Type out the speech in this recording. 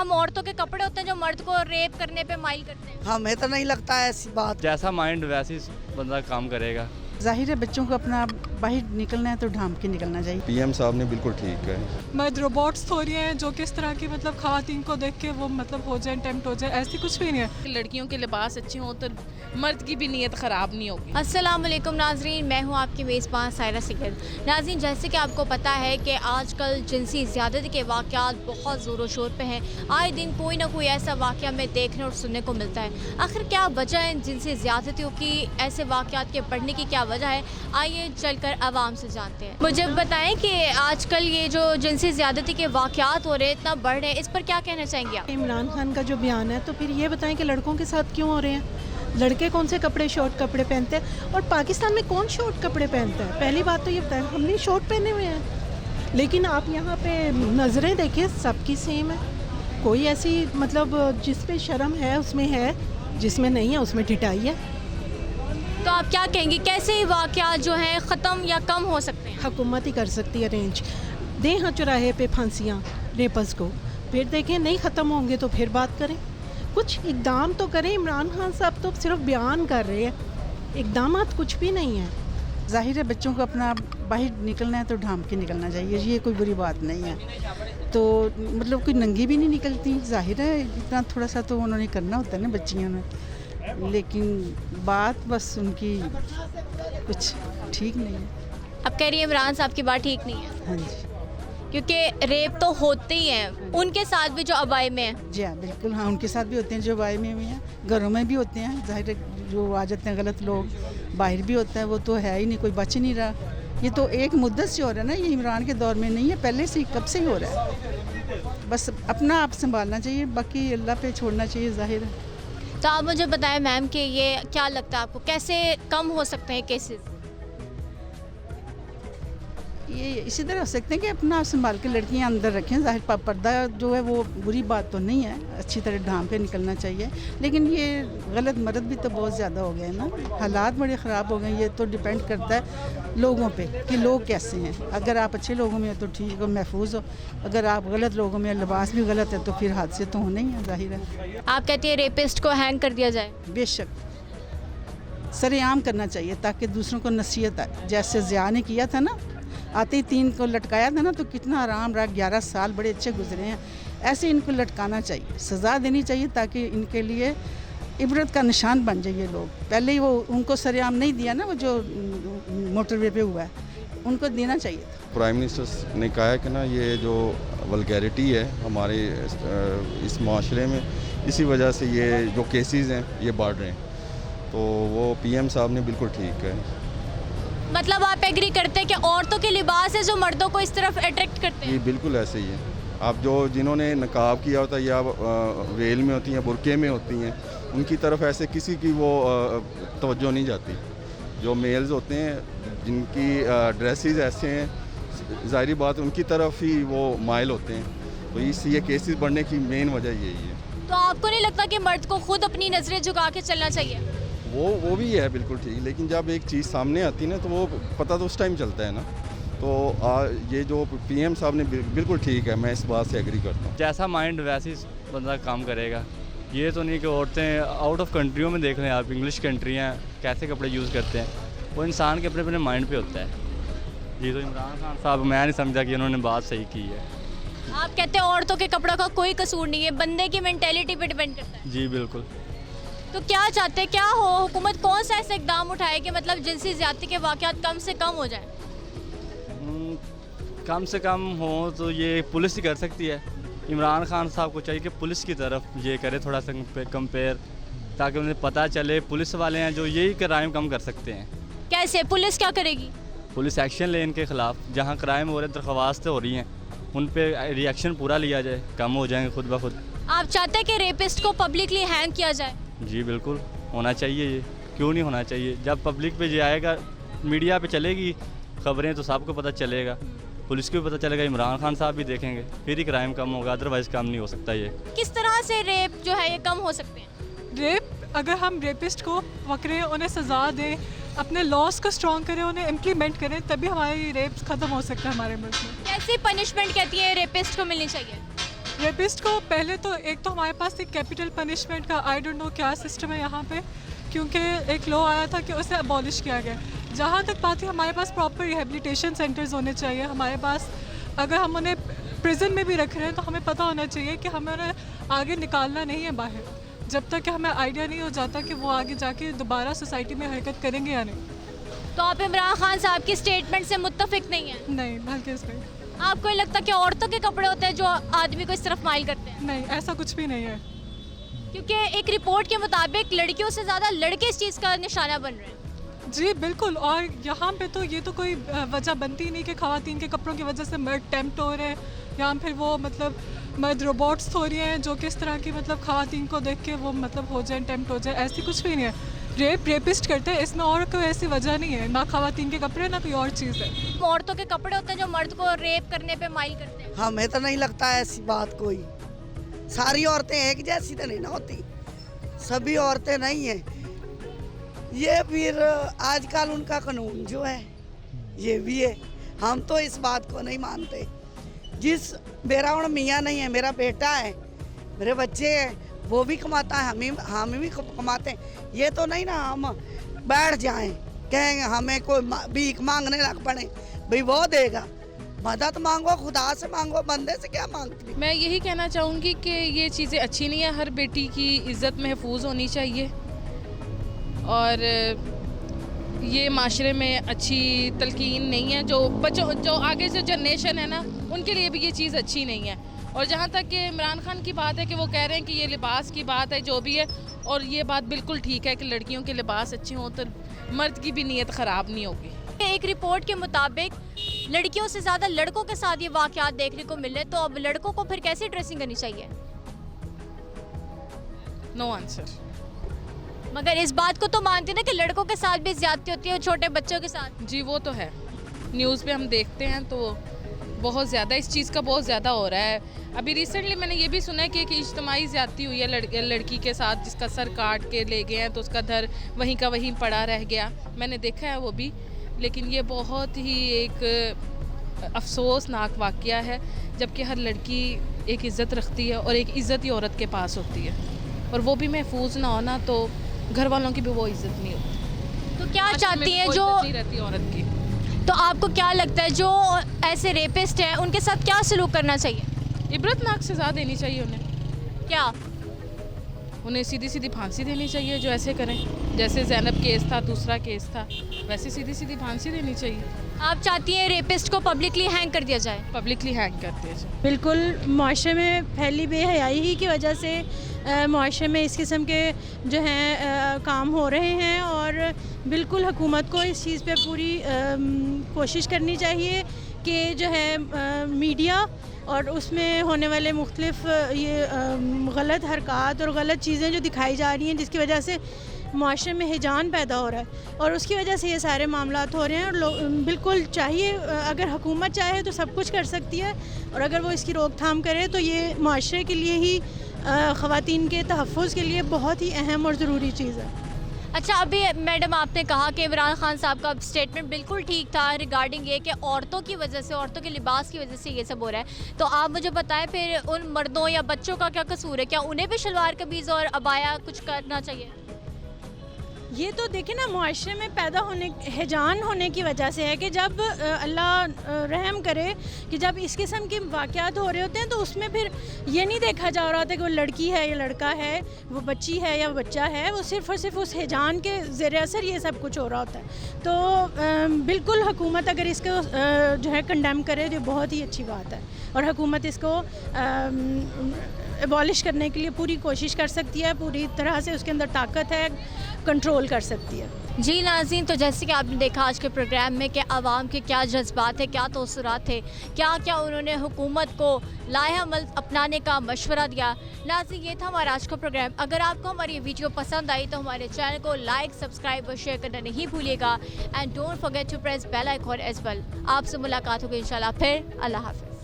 हम औरतों के कपड़े होते हैं जो मर्द को रेप करने पे माइल करते हैं? हमें तो नहीं लगता है ऐसी बात। जैसा माइंड वैसे ही बंदा काम करेगा। जाहिर है बच्चों को अपना बाहर निकलना है तो ढांप के निकलना चाहिए। पीएम साहब ने बिल्कुल ठीक है। मर्द रोबोट्स हो रही हैं जो किस तरह की मतलब खवातीन को देख के वो मतलब हो जाए टेम्प्ट हो जाए, ऐसी कुछ भी नहीं है। लड़कियों के लिबास अच्छे हों तो मर्द की भी नीयत ख़राब नहीं होगी। अस्सलाम वालेकुम नाजरीन, मैं हूं आपकी मेज़बान सायरा सिकंद। नाजरीन, जैसे कि आपको पता है कि आजकल जिनसी ज़्यादती के वाक़यात बहुत ज़ोरों शोर पे हैं। आए दिन कोई ना कोई ऐसा वाक़या हमें देखने और सुनने को मिलता है। आखिर क्या वजह है जिनसी ज़्यादतियों की, ऐसे वाक़यात के बढ़ने की क्या वजह है? आइए चलकर आवाम से जानते हैं। मुझे बताएं कि आजकल ये जो जिनसी ज़्यादती के वाक़यात हो रहे हैं, इतना बढ़ रहे हैं, इस पर क्या कहना चाहेंगे आप? इमरान खान का जो बयान है, तो फिर ये बताएं कि लड़कों के साथ क्यों हो रहे हैं? लड़के कौन से कपड़े, शॉर्ट कपड़े पहनते हैं? और पाकिस्तान में कौन शॉर्ट कपड़े पहनता है? पहली बात तो ये बताएं, हमने शॉर्ट पहने हुए हैं, लेकिन आप यहाँ पे नज़रें देखिए, सबकी सेम है। कोई ऐसी मतलब जिस पे शर्म है उसमें है, जिसमें नहीं है उसमें ढिठाई है। तो आप क्या कहेंगे, कैसे ये वाक़यात जो हैं ख़त्म या कम हो सकते हैं? हुकूमत ही कर सकती है अरेंज। दें हाँ चौराहे पे फांसियाँ रेपर्स को, फिर देखें नहीं ख़त्म होंगे तो फिर बात करें। कुछ इकदाम तो करें। इमरान खान साहब तो सिर्फ बयान कर रहे हैं, इकदामात कुछ भी नहीं है। जाहिर है बच्चों को अपना बाहर निकलना है तो ढांप के निकलना चाहिए, ये कोई बुरी बात नहीं है। तो मतलब कोई नंगी भी नहीं निकलती, जाहिर है इतना थोड़ा सा तो उन्होंने करना होता है ना बच्चियों ने, लेकिन बात बस उनकी कुछ ठीक नहीं है। आप कह रही हैं इमरान साहब की बात ठीक नहीं है? हाँ जी, क्योंकि रेप तो होते ही हैं, उनके साथ भी जो अबाई में हैं। जी हाँ बिल्कुल, हाँ उनके साथ भी होते हैं जो बाहर में भी हैं, घरों में भी होते हैं। जाहिर है जो आ जाते हैं गलत लोग, बाहर भी होता है, वो तो है ही नहीं, कोई बच ही नहीं रहा। ये तो एक मुद्दत से हो रहा है ना, ये इमरान के दौर में नहीं है, पहले से ही कब से ही हो रहा है। बस अपना आप संभालना चाहिए, बाकी अल्लाह पे छोड़ना चाहिए, जाहिर है। तो आप मुझे बताएं मैम कि ये क्या लगता है आपको, कैसे कम हो सकते हैं केसेस? ये इसी तरह हो सकते हैं कि अपना आप संभाल के लड़कियां अंदर रखें। जाहिर पर्दा जो है वो बुरी बात तो नहीं है, अच्छी तरह ढांप के निकलना चाहिए, लेकिन ये गलत मर्द भी तो बहुत ज़्यादा हो गए ना, हालात बड़े ख़राब हो गए। ये तो डिपेंड करता है लोगों पे कि लोग कैसे हैं। अगर आप अच्छे लोगों में हो तो ठीक हो, महफूज हो। अगर आप गलत लोगों में, लिबास भी गलत है, तो फिर हादसे तो होने ही हैं, जाहिर है। आप कहती है रेपिस्ट को हैंग कर दिया जाए? बेशक सरेआम करना चाहिए ताकि दूसरों को नसीहत आए। जैसे ज़िया ने किया था ना, आते ही 3 को लटकाया था ना, तो कितना आराम रहा, 11 साल बड़े अच्छे गुजरे हैं। ऐसे इनको लटकाना चाहिए, सज़ा देनी चाहिए ताकि इनके लिए इबरत का निशान बन जाए ये लोग। पहले ही वो उनको सरेआम नहीं दिया ना, वो जो मोटरवे पे हुआ है, उनको देना चाहिए। प्राइम मिनिस्टर ने कहा है कि ना ये जो वल्गैरिटी है हमारे इस माशरे में, इसी वजह से ये जो केसेस हैं ये बढ़ रहे हैं। तो वो पीएम साहब ने बिल्कुल ठीक है। मतलब आप एग्री करते हैं कि औरतों के लिबास है जो मर्दों को इस तरफ अट्रैक्ट करते ये हैं? बिल्कुल ऐसे ही है। आप जो जिन्होंने नकाब किया होता है या वेल में होती हैं, बुरके में होती हैं, उनकी तरफ ऐसे किसी की वो तवज्जो नहीं जाती। जो मेल्स होते हैं जिनकी ड्रेसेस ऐसे हैं, ज़ाहिरी बात उनकी तरफ ही वो माइल होते हैं। तो इस ये केसेस बढ़ने की मेन वजह यही है। तो आपको नहीं लगता कि मर्द को खुद अपनी नज़रें झुका के चलना चाहिए? वो भी है बिल्कुल ठीक, लेकिन जब एक चीज़ सामने आती है ना, तो वो पता तो उस टाइम चलता है ना। तो ये जो पीएम साहब ने बिल्कुल ठीक है, मैं इस बात से एग्री करता हूँ। जैसा माइंड वैसे ही बंदा काम करेगा। ये तो नहीं कि औरतें आउट ऑफ कंट्रियों में देख लें आप, इंग्लिश कंट्री हैं, कैसे कपड़े यूज़ करते हैं, वो इंसान के अपने अपने माइंड पे होता है। ये तो इमरान खान साहब, मैं नहीं समझा कि उन्होंने बात सही की है। आप कहते हैं औरतों के कपड़ों का कोई कसूर नहीं है, बंदे की मेंटेलिटी पे डिपेंड करता है। जी बिल्कुल। तो क्या चाहते हैं, क्या हो, हुकूमत कौन सा ऐसे इकदाम उठाए कि मतलब जिनसी ज़्यादती के वाक़यात कम से कम हो जाए? कम से कम हो तो ये पुलिस ही कर सकती है। इमरान खान साहब को चाहिए कि पुलिस की तरफ ये करे थोड़ा सा कंपेयर, ताकि उन्हें पता चले पुलिस वाले हैं जो यही क्राइम कम कर सकते हैं। कैसे पुलिस क्या करेगी? पुलिस एक्शन ले इनके ख़िलाफ़, जहाँ क्राइम हो रहे हैं, दरख्वास्तें हो रही हैं, उन पे रिएक्शन पूरा लिया जाए, कम हो जाएंगे खुद ब खुद। आप चाहते हैं कि रेपिस्ट को पब्लिकली हैंग किया जाए? जी बिल्कुल होना चाहिए। ये क्यों नहीं होना चाहिए? जब पब्लिक पे जाएगा, मीडिया पे चलेगी खबरें, तो सबको पता चलेगा, पुलिस को भी पता चलेगा, इमरान खान साहब भी देखेंगे, फिर ही क्राइम कम होगा, अदरवाइज़ काम नहीं हो सकता। ये किस तरह से रेप जो है ये कम हो सकते हैं? रेप, अगर हम रेपिस्ट को पकड़ें, उन्हें सज़ा दें, अपने लॉस को स्ट्रॉन्ग करें, उन्हें इम्प्लीमेंट करें, तभी हमारी रेप्स ख़त्म हो सकता है हमारे मुल्क में। कैसी पनिशमेंट कहती है रेपिस्ट को मिलनी चाहिए? रेपिस्ट को पहले तो एक तो हमारे पास एक कैपिटल पनिशमेंट का आई डोंट नो क्या सिस्टम है यहाँ पे, क्योंकि एक लॉ आया था कि उसे अबॉलिश किया गया। जहाँ तक बात है, हमारे पास प्रॉपर रिहेबिलिटेशन सेंटर्स होने चाहिए। हमारे पास अगर हम उन्हें प्रिजन में भी रख रहे हैं तो हमें पता होना चाहिए कि हमें उन्हें आगे निकालना नहीं है बाहर, जब तक कि हमें आइडिया नहीं हो जाता कि वो आगे जाके दोबारा सोसाइटी में हरकत करेंगे या नहीं। तो आप इमरान खान साहब की स्टेटमेंट से मुत्तफिक नहीं हैं? नहीं, बल्कि इसमें आपको ये लगता है कि औरतों के कपड़े होते हैं जो आदमी को इस तरफ माइल करते हैं? नहीं, ऐसा कुछ भी नहीं है। क्योंकि एक रिपोर्ट के मुताबिक लड़कियों से ज़्यादा लड़के इस चीज़ का निशाना बन रहे हैं। जी बिल्कुल, और यहाँ पे तो ये तो कोई वजह बनती नहीं कि ख़वातीन के कपड़ों की वजह से मर्द टेम्प्ट हो रहे हैं, या फिर वो मतलब मर्द रोबोट्स हो रही हैं जो किस तरह की मतलब ख़वातीन को देख के वो मतलब हो जाए, टेम्प्ट हो जाए। ऐसी कुछ भी नहीं है। रेपिस्ट करते हैं, इसमें और कोई ऐसी वजह नहीं है, ना ख़वातीन के कपड़े ना कोई और चीज़ है। औरतों के कपड़े होते हैं जो मर्द को रेप करने पे माइल करते हैं। हमें तो नहीं लगता है ऐसी बात कोई। सारी औरतें एक जैसी तो नहीं ना होती, सभी औरतें नहीं हैं। ये फिर आजकल उनका कानून जो है ये भी है, हम तो इस बात को नहीं मानते। जिस मेरा मियाँ नहीं है, मेरा बेटा है, मेरे बच्चे हैं, वो भी कमाता है, हम भी कमाते हैं। ये तो नहीं ना हम बैठ जाएं कहेंगे हमें कोई भीख मांगने लग पड़े, भाई वो देगा। मदद मांगो, खुदा से मांगो, बंदे से क्या मांगती। मैं यही कहना चाहूँगी कि ये चीज़ें अच्छी नहीं है। हर बेटी की इज़्ज़त महफूज होनी चाहिए, और ये माशरे में अच्छी तलकीन नहीं है। जो बच्चों, जो आगे से जनरेशन है ना, उनके लिए भी ये चीज़ अच्छी नहीं है। और जहाँ तक कि इमरान खान की बात है कि वो कह रहे हैं कि ये लिबास की बात है, जो भी है, और ये बात बिल्कुल ठीक है कि लड़कियों के लिबास अच्छे हों तो मर्द की भी नीयत ख़राब नहीं होगी। एक रिपोर्ट के मुताबिक लड़कियों से ज़्यादा लड़कों के साथ ये वाक़यात देखने को मिले, तो अब लड़कों को फिर कैसी ड्रेसिंग करनी चाहिए? No answer. मगर इस बात को तो मानते ना कि लड़कों के साथ भी ज़्यादती होती है, छोटे बच्चों के साथ। जी वो तो है, न्यूज़ पे हम देखते हैं तो बहुत ज़्यादा इस चीज़ का बहुत ज़्यादा हो रहा है। अभी रिसेंटली मैंने ये भी सुना है कि एक इज्तिमाई ज़्यादती हुई है लड़की के साथ, जिसका सर काट के ले गए हैं तो उसका धर वहीं का वहीं पड़ा रह गया। मैंने देखा है वो भी, लेकिन ये बहुत ही एक अफसोसनाक वाक़या है, जबकि हर लड़की एक इज़्ज़त रखती है और एक इज़्ज़त ही औरत के पास होती है, और वो भी महफूज ना होना तो घर वालों की भी वो इज़्ज़त नहीं होती। तो क्या चाहती हैं जो रहती औरत की? तो आपको क्या लगता है जो ऐसे रेपिस्ट हैं उनके साथ क्या सलूक करना चाहिए? इबरतनाक सज़ा देनी चाहिए उन्हें। क्या? उन्हें सीधी सीधी फांसी देनी चाहिए जो ऐसे करें। जैसे ज़ैनब केस था, दूसरा केस था, वैसे सीधी सीधी फांसी देनी चाहिए। आप चाहती हैं रेपिस्ट को पब्लिकली हैंग कर दिया जाए? पब्लिकली हैंग कर दिया जाए। बिल्कुल, माशरे में फैली बेहयाई ही की वजह से माशरे में इस किस्म के जो हैं काम हो रहे हैं, और बिल्कुल हुकूमत को इस चीज़ पे पूरी कोशिश करनी चाहिए कि जो है मीडिया और उसमें होने वाले मुख्तलिफ ये गलत हरकत और गलत चीज़ें जो दिखाई जा रही हैं, जिसकी वजह से माशरे में हिजान पैदा हो रहा है, और उसकी वजह से ये सारे मामलात हो रहे हैं। और बिल्कुल चाहिए, अगर हुकूमत चाहे तो सब कुछ कर सकती है, और अगर वो इसकी रोकथाम करे तो ये माशरे के लिए ही, ख़वातीन के तहफ़्फ़ुज़ के लिए बहुत ही अहम और ज़रूरी चीज़ है। अच्छा, अभी मैडम आपने कहा कि इमरान खान साहब का स्टेटमेंट बिल्कुल ठीक था रिगार्डिंग ये कि औरतों की वजह से, औरतों के लिबास की वजह से ये सब हो रहा है। तो आप मुझे बताएं फिर उन मर्दों या बच्चों का क्या कसूर है? क्या उन्हें भी शलवार कमीज़ और अबाया कुछ करना चाहिए? ये तो देखें ना, मुआशरे में पैदा होने, हिजान होने की वजह से है कि जब अल्लाह रहम करे कि जब इस किस्म के वाक़यात हो रहे होते हैं तो उसमें फिर ये नहीं देखा जा रहा होता कि वो लड़की है या लड़का है, वो बच्ची है या बच्चा है, वो सिर्फ़ और सिर्फ उस हिजान के ज़ेर असर ये सब कुछ हो रहा होता है। तो बिल्कुल हुकूमत अगर इसको जो है कंडेम करे तो बहुत ही अच्छी बात है, और हुकूमत इसको एबॉलिश करने के लिए पूरी कोशिश कर सकती है, पूरी तरह से उसके अंदर ताकत है, कंट्रोल कर सकती है। जी नाज़रीन, तो जैसे कि आपने देखा आज के प्रोग्राम में कि आवाम के क्या जज्बात थे, क्या तोसरात थे, क्या क्या उन्होंने हुकूमत को लाहेअमल अपनाने का मशवरा दिया। नाज़रीन, ये था हमारा आज का प्रोग्राम। अगर आपको हमारी ये वीडियो पसंद आई तो हमारे चैनल को लाइक, सब्सक्राइब और शेयर करना नहीं भूलिएगा, and don't forget to press bell icon as well. आपसे मुलाकात होगी इंशाल्लाह फिर। अल्लाह हाफ़िज़।